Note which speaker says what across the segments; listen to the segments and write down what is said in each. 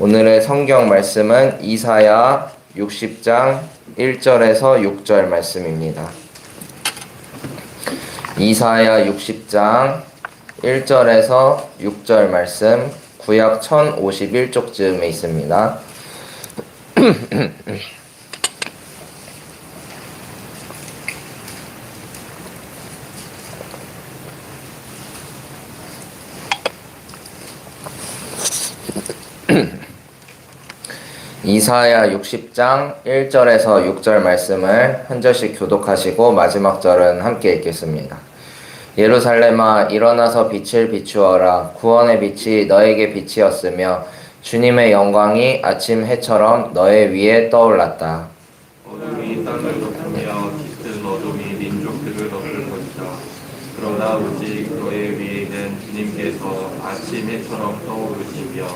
Speaker 1: 오늘의 성경 말씀은 이사야 60장 1절에서 6절 말씀입니다. 이사야 60장 1절에서 6절 말씀, 구약 1051쪽쯤에 있습니다. 이사야 60장 1절에서 6절 말씀을 한 절씩 교독하시고 마지막 절은 함께 읽겠습니다. 예루살렘아, 일어나서 빛을 비추어라. 구원의 빛이 너에게 빛이었으며 주님의 영광이 아침 해처럼 너의 위에 떠올랐다.
Speaker 2: 어둠이 땅을 덮으며 짙은 어둠이 민족들을 덮을 것이다. 그러나 오직 너의 위에는 주님께서 아침 해처럼 떠오르시며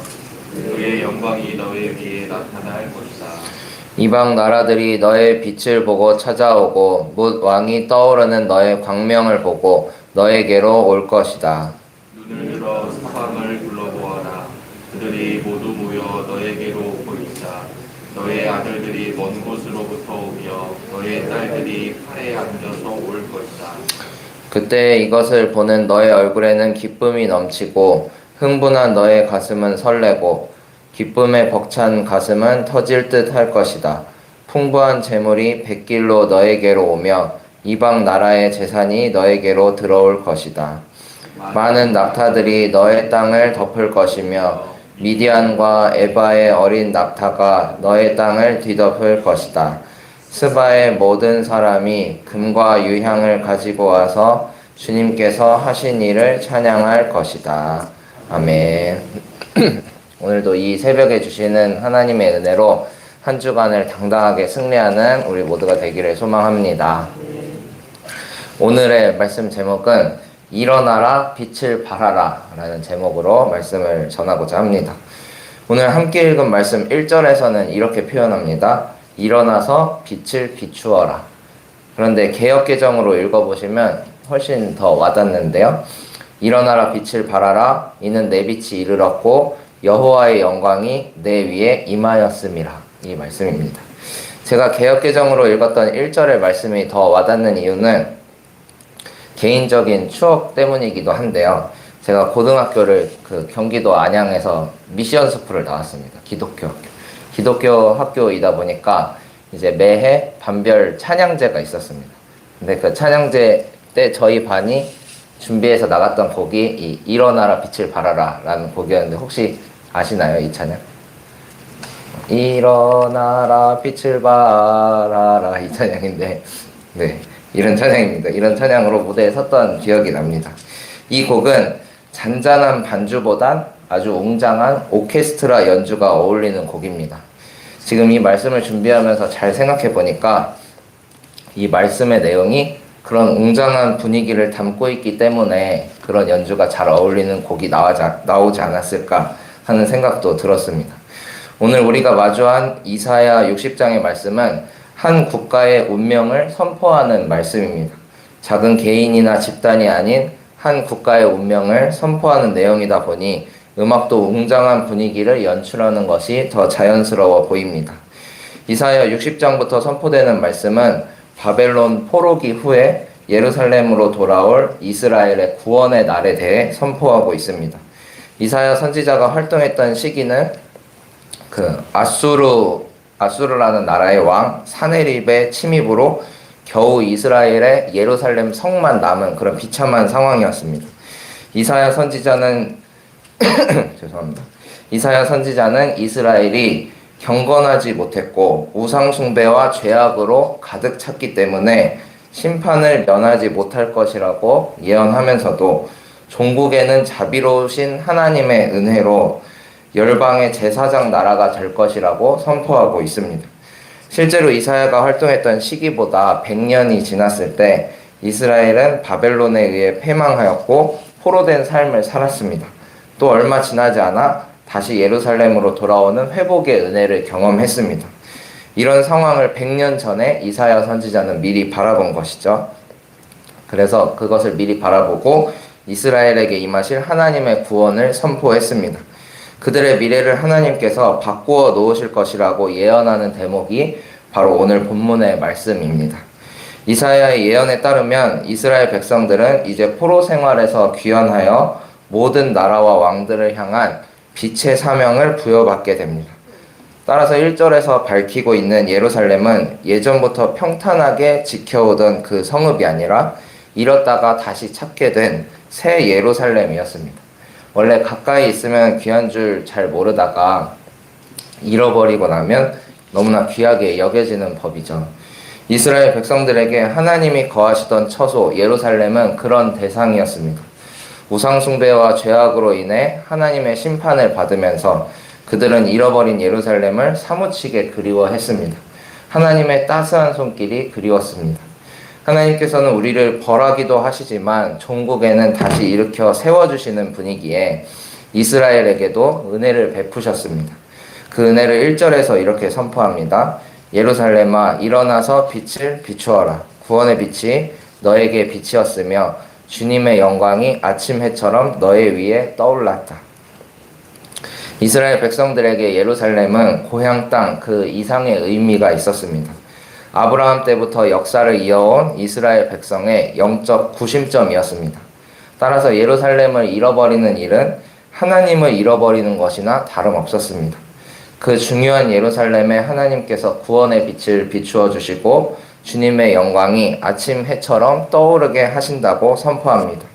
Speaker 2: 그의 영광이 너의 위에 나타날 것이다.
Speaker 1: 이방 나라들이 너의 빛을 보고 찾아오고 뭇 왕이 떠오르는 너의 광명을 보고 너에게로 올 것이다.
Speaker 2: 눈을 들어 사방을 둘러보아라. 그들이 모두 모여 너에게로 오고 있다. 너의 아들들이 먼 곳으로부터 오며 너의 딸들이 팔에 앉아서 올 것이다.
Speaker 1: 그때 이것을 보는 너의 얼굴에는 기쁨이 넘치고 흥분한 너의 가슴은 설레고 기쁨에 벅찬 가슴은 터질 듯 할 것이다. 풍부한 재물이 백길로 너에게로 오며 이방 나라의 재산이 너에게로 들어올 것이다. 많은 낙타들이 너의 땅을 덮을 것이며 미디안과 에바의 어린 낙타가 너의 땅을 뒤덮을 것이다. 스바의 모든 사람이 금과 유향을 가지고 와서 주님께서 하신 일을 찬양할 것이다. 아멘. 오늘도 이 새벽에 주시는 하나님의 은혜로 한 주간을 당당하게 승리하는 우리 모두가 되기를 소망합니다. 오늘의 말씀 제목은 일어나라 빛을 발하라 라는 제목으로 말씀을 전하고자 합니다. 오늘 함께 읽은 말씀 1절에서는 이렇게 표현합니다. 일어나서 빛을 비추어라. 그런데 개역개정으로 읽어보시면 훨씬 더 와닿는데요. 일어나라 빛을 발하라. 이는 내 빛이 이르렀고 여호와의 영광이 내 위에 임하였음이라. 이 말씀입니다. 제가 개역개정으로 읽었던 1절의 말씀이 더 와닿는 이유는 개인적인 추억 때문이기도 한데요. 제가 고등학교를 경기도 안양에서 미션 스쿨을 나왔습니다. 기독교 학교이다 보니까 이제 매해 반별 찬양제가 있었습니다. 근데 그 찬양제 때 저희 반이 준비해서 나갔던 곡이 이 일어나라 빛을 발하라 라는 곡이었는데 혹시 아시나요? 이 찬양? 일어나라 빛을 발하라 이 찬양인데 네, 이런 찬양입니다. 이런 찬양으로 무대에 섰던 기억이 납니다. 이 곡은 잔잔한 반주보단 아주 웅장한 오케스트라 연주가 어울리는 곡입니다. 지금 이 말씀을 준비하면서 잘 생각해 보니까 이 말씀의 내용이 그런 웅장한 분위기를 담고 있기 때문에 그런 연주가 잘 어울리는 곡이 나오지 않았을까 하는 생각도 들었습니다. 오늘 우리가 마주한 이사야 60장의 말씀은 한 국가의 운명을 선포하는 말씀입니다. 작은 개인이나 집단이 아닌 한 국가의 운명을 선포하는 내용이다 보니 음악도 웅장한 분위기를 연출하는 것이 더 자연스러워 보입니다. 이사야 60장부터 선포되는 말씀은 바벨론 포로기 후에 예루살렘으로 돌아올 이스라엘의 구원의 날에 대해 선포하고 있습니다. 이사야 선지자가 활동했던 시기는 아수르라는 나라의 왕 사네립의 침입으로 겨우 이스라엘의 예루살렘 성만 남은 그런 비참한 상황이었습니다. 이사야 선지자는 이사야 선지자는 이스라엘이 경건하지 못했고 우상 숭배와 죄악으로 가득 찼기 때문에 심판을 면하지 못할 것이라고 예언하면서도 종국에는 자비로우신 하나님의 은혜로 열방의 제사장 나라가 될 것이라고 선포하고 있습니다. 실제로 이사야가 활동했던 시기보다 100년이 지났을 때 이스라엘은 바벨론에 의해 패망하였고 포로된 삶을 살았습니다. 또 얼마 지나지 않아 다시 예루살렘으로 돌아오는 회복의 은혜를 경험했습니다. 이런 상황을 100년 전에 이사야 선지자는 미리 바라본 것이죠. 그래서 그것을 미리 바라보고 이스라엘에게 임하실 하나님의 구원을 선포했습니다. 그들의 미래를 하나님께서 바꾸어 놓으실 것이라고 예언하는 대목이 바로 오늘 본문의 말씀입니다. 이사야의 예언에 따르면 이스라엘 백성들은 이제 포로 생활에서 귀환하여 모든 나라와 왕들을 향한 빛의 사명을 부여받게 됩니다. 따라서 1절에서 밝히고 있는 예루살렘은 예전부터 평탄하게 지켜오던 그 성읍이 아니라 잃었다가 다시 찾게 된 새 예루살렘이었습니다. 원래 가까이 있으면 귀한 줄 잘 모르다가 잃어버리고 나면 너무나 귀하게 여겨지는 법이죠. 이스라엘 백성들에게 하나님이 거하시던 처소 예루살렘은 그런 대상이었습니다. 우상숭배와 죄악으로 인해 하나님의 심판을 받으면서 그들은 잃어버린 예루살렘을 사무치게 그리워했습니다. 하나님의 따스한 손길이 그리웠습니다. 하나님께서는 우리를 벌하기도 하시지만 종국에는 다시 일으켜 세워주시는 분이기에 이스라엘에게도 은혜를 베푸셨습니다. 그 은혜를 1절에서 이렇게 선포합니다. 예루살렘아 일어나서 빛을 비추어라. 구원의 빛이 너에게 빛이었으며 주님의 영광이 아침 해처럼 너의 위에 떠올랐다. 이스라엘 백성들에게 예루살렘은 고향 땅 그 이상의 의미가 있었습니다. 아브라함 때부터 역사를 이어온 이스라엘 백성의 영적 구심점이었습니다. 따라서 예루살렘을 잃어버리는 일은 하나님을 잃어버리는 것이나 다름없었습니다. 그 중요한 예루살렘에 하나님께서 구원의 빛을 비추어 주시고 주님의 영광이 아침 해처럼 떠오르게 하신다고 선포합니다.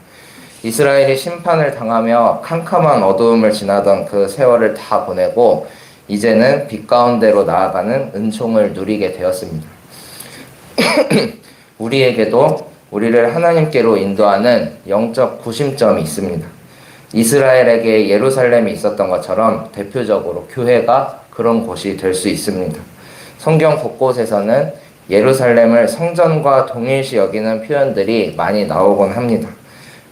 Speaker 1: 이스라엘이 심판을 당하며 캄캄한 어두움을 지나던 그 세월을 다 보내고 이제는 빛 가운데로 나아가는 은총을 누리게 되었습니다. 우리에게도 우리를 하나님께로 인도하는 영적 구심점이 있습니다. 이스라엘에게 예루살렘이 있었던 것처럼 대표적으로 교회가 그런 곳이 될 수 있습니다. 성경 곳곳에서는 예루살렘을 성전과 동일시 여기는 표현들이 많이 나오곤 합니다.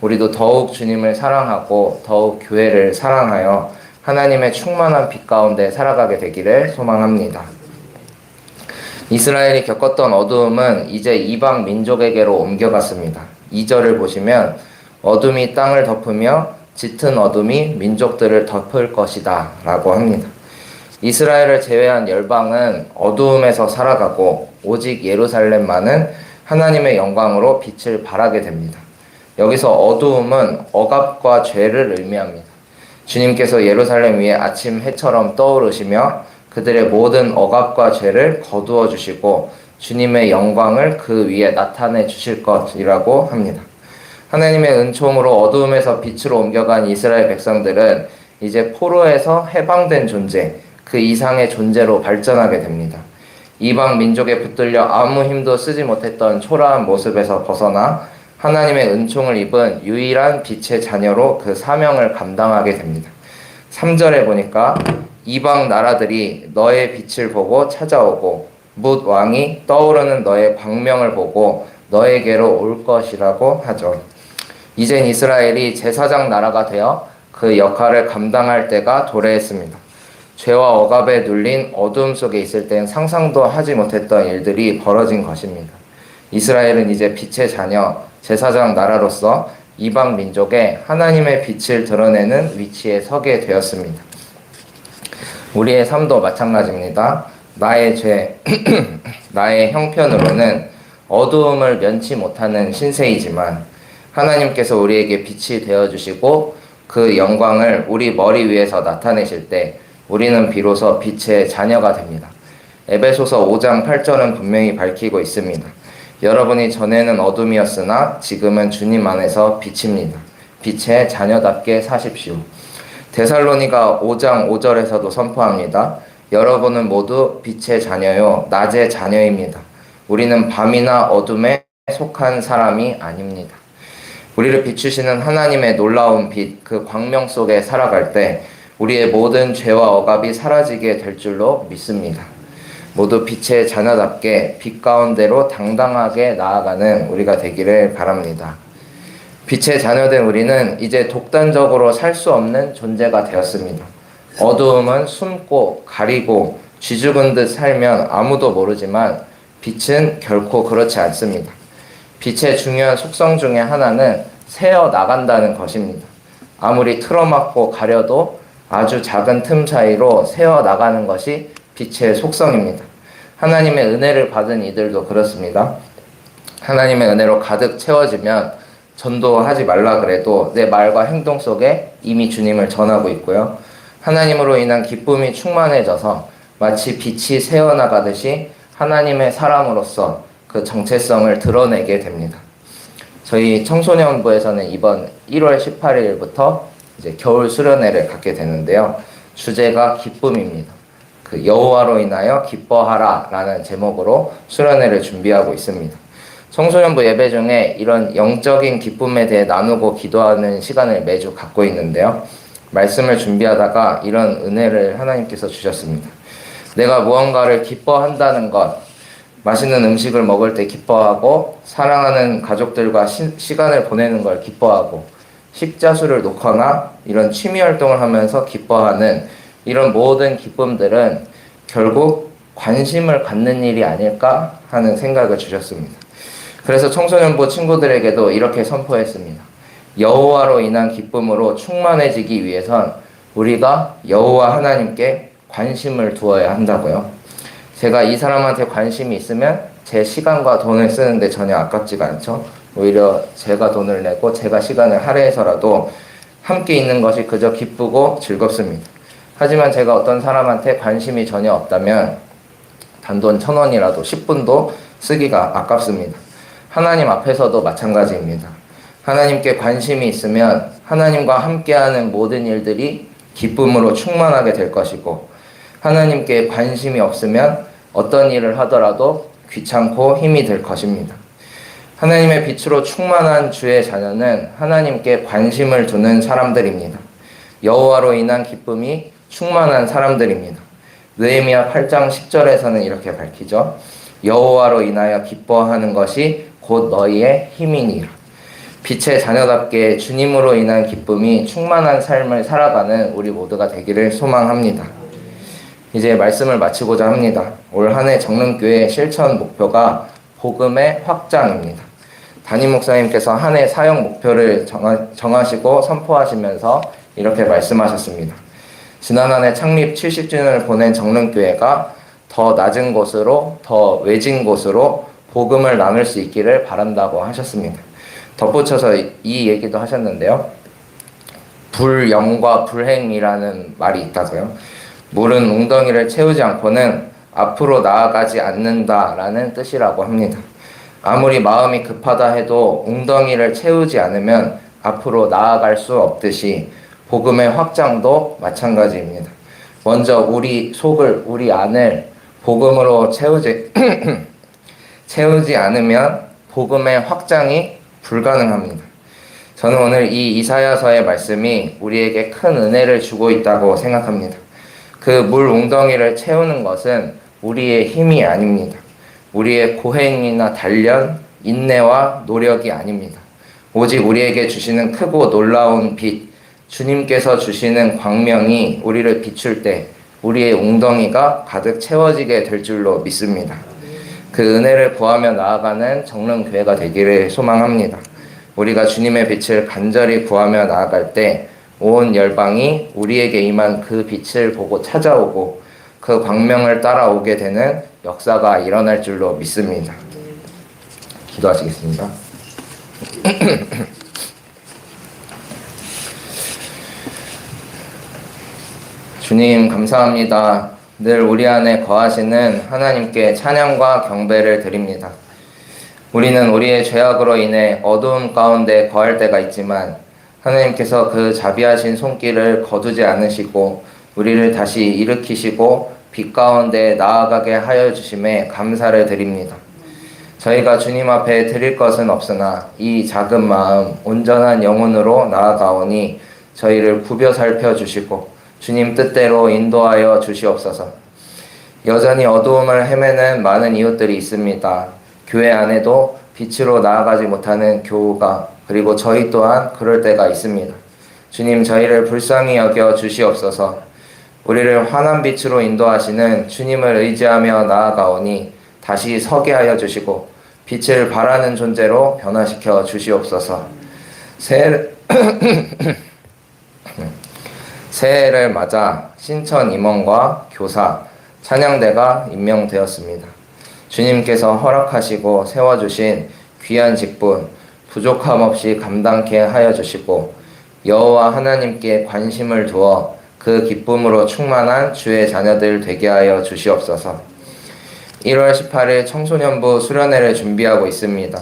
Speaker 1: 우리도 더욱 주님을 사랑하고 더욱 교회를 사랑하여 하나님의 충만한 빛 가운데 살아가게 되기를 소망합니다. 이스라엘이 겪었던 어두움은 이제 이방 민족에게로 옮겨갔습니다. 2절을 보시면 어둠이 땅을 덮으며 짙은 어둠이 민족들을 덮을 것이다 라고 합니다. 이스라엘을 제외한 열방은 어두움에서 살아가고 오직 예루살렘만은 하나님의 영광으로 빛을 발하게 됩니다. 여기서 어두움은 억압과 죄를 의미합니다. 주님께서 예루살렘 위에 아침 해처럼 떠오르시며 그들의 모든 억압과 죄를 거두어 주시고 주님의 영광을 그 위에 나타내 주실 것이라고 합니다. 하나님의 은총으로 어두움에서 빛으로 옮겨간 이스라엘 백성들은 이제 포로에서 해방된 존재, 그 이상의 존재로 발전하게 됩니다. 이방 민족에 붙들려 아무 힘도 쓰지 못했던 초라한 모습에서 벗어나 하나님의 은총을 입은 유일한 빛의 자녀로 그 사명을 감당하게 됩니다. 3절에 보니까 이방 나라들이 너의 빛을 보고 찾아오고 뭇 왕이 떠오르는 너의 광명을 보고 너에게로 올 것이라고 하죠. 이젠 이스라엘이 제사장 나라가 되어 그 역할을 감당할 때가 도래했습니다. 죄와 억압에 눌린 어둠 속에 있을 땐 상상도 하지 못했던 일들이 벌어진 것입니다. 이스라엘은 이제 빛의 자녀, 제사장 나라로서 이방 민족에 하나님의 빛을 드러내는 위치에 서게 되었습니다. 우리의 삶도 마찬가지입니다. 나의 죄, 나의 형편으로는 어두움을 면치 못하는 신세이지만 하나님께서 우리에게 빛이 되어주시고 그 영광을 우리 머리 위에서 나타내실 때 우리는 비로소 빛의 자녀가 됩니다. 에베소서 5장 8절은 분명히 밝히고 있습니다. 여러분이 전에는 어둠이었으나 지금은 주님 안에서 빛입니다. 빛의 자녀답게 사십시오. 데살로니가 5장 5절에서도 선포합니다. 여러분은 모두 빛의 자녀요 낮의 자녀입니다. 우리는 밤이나 어둠에 속한 사람이 아닙니다. 우리를 비추시는 하나님의 놀라운 빛, 그 광명 속에 살아갈 때 우리의 모든 죄와 억압이 사라지게 될 줄로 믿습니다. 모두 빛의 자녀답게 빛 가운데로 당당하게 나아가는 우리가 되기를 바랍니다. 빛의 자녀된 우리는 이제 독단적으로 살 수 없는 존재가 되었습니다. 어두움은 숨고 가리고 쥐죽은 듯 살면 아무도 모르지만 빛은 결코 그렇지 않습니다. 빛의 중요한 속성 중에 하나는 새어 나간다는 것입니다. 아무리 틀어막고 가려도 아주 작은 틈 사이로 새어 나가는 것이 빛의 속성입니다. 하나님의 은혜를 받은 이들도 그렇습니다. 하나님의 은혜로 가득 채워지면 전도하지 말라 그래도 내 말과 행동 속에 이미 주님을 전하고 있고요. 하나님으로 인한 기쁨이 충만해져서 마치 빛이 새어나가듯이 하나님의 사람으로서 그 정체성을 드러내게 됩니다. 저희 청소년부에서는 이번 1월 18일부터 이제 겨울 수련회를 갖게 되는데요. 주제가 기쁨입니다. 그 여호와로 인하여 기뻐하라라는 제목으로 수련회를 준비하고 있습니다. 청소년부 예배 중에 이런 영적인 기쁨에 대해 나누고 기도하는 시간을 매주 갖고 있는데요. 말씀을 준비하다가 이런 은혜를 하나님께서 주셨습니다. 내가 무언가를 기뻐한다는 것, 맛있는 음식을 먹을 때 기뻐하고 사랑하는 가족들과 시간을 보내는 걸 기뻐하고 십자수를 놓거나 이런 취미 활동을 하면서 기뻐하는 이런 모든 기쁨들은 결국 관심을 갖는 일이 아닐까 하는 생각을 주셨습니다. 그래서 청소년부 친구들에게도 이렇게 선포했습니다. 여호와로 인한 기쁨으로 충만해지기 위해선 우리가 여호와 하나님께 관심을 두어야 한다고요. 제가 이 사람한테 관심이 있으면 제 시간과 돈을 쓰는데 전혀 아깝지가 않죠. 오히려 제가 돈을 내고 제가 시간을 할애해서라도 함께 있는 것이 그저 기쁘고 즐겁습니다. 하지만 제가 어떤 사람한테 관심이 전혀 없다면 단돈 1,000원이라도 10분도 쓰기가 아깝습니다. 하나님 앞에서도 마찬가지입니다. 하나님께 관심이 있으면 하나님과 함께하는 모든 일들이 기쁨으로 충만하게 될 것이고, 하나님께 관심이 없으면 어떤 일을 하더라도 귀찮고 힘이 들 것입니다. 하나님의 빛으로 충만한 주의 자녀는 하나님께 관심을 두는 사람들입니다. 여호와로 인한 기쁨이 충만한 사람들입니다. 느헤미야 8장 10절에서는 이렇게 밝히죠. 여호와로 인하여 기뻐하는 것이 곧 너희의 힘이니라. 빛의 자녀답게 주님으로 인한 기쁨이 충만한 삶을 살아가는 우리 모두가 되기를 소망합니다. 이제 말씀을 마치고자 합니다. 올 한 해 정릉교회 실천 목표가 복음의 확장입니다. 담임 목사님께서 한 해 사역 목표를 정하시고 선포하시면서 이렇게 말씀하셨습니다. 지난 한 해 창립 70주년을 보낸 정릉교회가 더 낮은 곳으로, 더 외진 곳으로 복음을 나눌 수 있기를 바란다고 하셨습니다. 덧붙여서 이 얘기도 하셨는데요. 불영과 불행이라는 말이 있다고요. 물은 웅덩이를 채우지 않고는 앞으로 나아가지 않는다라는 뜻이라고 합니다. 아무리 마음이 급하다 해도 웅덩이를 채우지 않으면 앞으로 나아갈 수 없듯이 복음의 확장도 마찬가지입니다. 먼저 우리 속을, 우리 안을 복음으로 채우지 않으면 복음의 확장이 불가능합니다. 저는 오늘 이 이사야서의 말씀이 우리에게 큰 은혜를 주고 있다고 생각합니다. 그 물 웅덩이를 채우는 것은 우리의 힘이 아닙니다. 우리의 고행이나 단련, 인내와 노력이 아닙니다. 오직 우리에게 주시는 크고 놀라운 빛, 주님께서 주시는 광명이 우리를 비출 때 우리의 웅덩이가 가득 채워지게 될 줄로 믿습니다. 그 은혜를 구하며 나아가는 정릉교회가 되기를 소망합니다. 우리가 주님의 빛을 간절히 구하며 나아갈 때 온 열방이 우리에게 임한 그 빛을 보고 찾아오고 그 광명을 따라오게 되는 역사가 일어날 줄로 믿습니다. 기도하시겠습니다. 주님 감사합니다. 늘 우리 안에 거하시는 하나님께 찬양과 경배를 드립니다. 우리는 우리의 죄악으로 인해 어두움 가운데 거할 때가 있지만 하나님께서 그 자비하신 손길을 거두지 않으시고 우리를 다시 일으키시고 빛 가운데 나아가게 하여 주심에 감사를 드립니다. 저희가 주님 앞에 드릴 것은 없으나 이 작은 마음 온전한 영혼으로 나아가오니 저희를 굽여 살펴주시고 주님 뜻대로 인도하여 주시옵소서. 여전히 어두움을 헤매는 많은 이웃들이 있습니다. 교회 안에도 빛으로 나아가지 못하는 교우가 그리고 저희 또한 그럴 때가 있습니다. 주님 저희를 불쌍히 여겨 주시옵소서. 우리를 환한 빛으로 인도하시는 주님을 의지하며 나아가오니 다시 서게 하여 주시고 빛을 발하는 존재로 변화시켜 주시옵소서. 새해를 맞아 신천 임원과 교사, 찬양대가 임명되었습니다. 주님께서 허락하시고 세워주신 귀한 직분, 부족함 없이 감당케 하여 주시고 여호와 하나님께 관심을 두어 그 기쁨으로 충만한 주의 자녀들 되게 하여 주시옵소서. 1월 18일 청소년부 수련회를 준비하고 있습니다.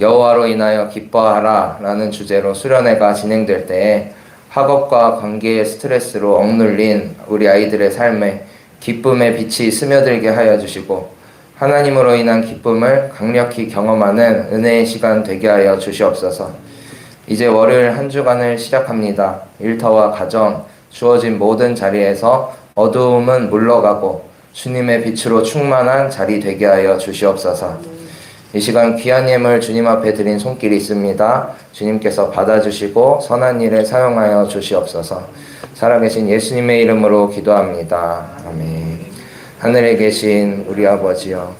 Speaker 1: 여호와로 인하여 기뻐하라 라는 주제로 수련회가 진행될 때에 학업과 관계의 스트레스로 억눌린 우리 아이들의 삶에 기쁨의 빛이 스며들게 하여 주시고 하나님으로 인한 기쁨을 강력히 경험하는 은혜의 시간 되게 하여 주시옵소서. 이제 월요일 한 주간을 시작합니다. 일터와 가정, 주어진 모든 자리에서 어두움은 물러가고 주님의 빛으로 충만한 자리 되게 하여 주시옵소서. 이 시간 귀한 예물 주님 앞에 드린 손길이 있습니다. 주님께서 받아주시고 선한 일에 사용하여 주시옵소서. 살아계신 예수님의 이름으로 기도합니다. 아멘. 하늘에 계신 우리 아버지여,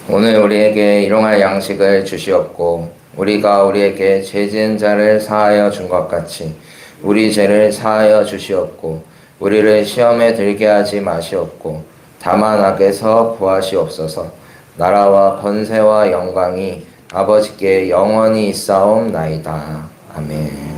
Speaker 1: 오늘 우리에게 일용할 양식을 주시옵고 우리가 우리에게 죄 지은 자를 사하여 준 것 같이 우리 죄를 사하여 주시옵고 우리를 시험에 들게 하지 마시옵고 다만 악에서 구하시옵소서. 나라와 권세와 영광이 아버지께 영원히 있사옵나이다. 아멘.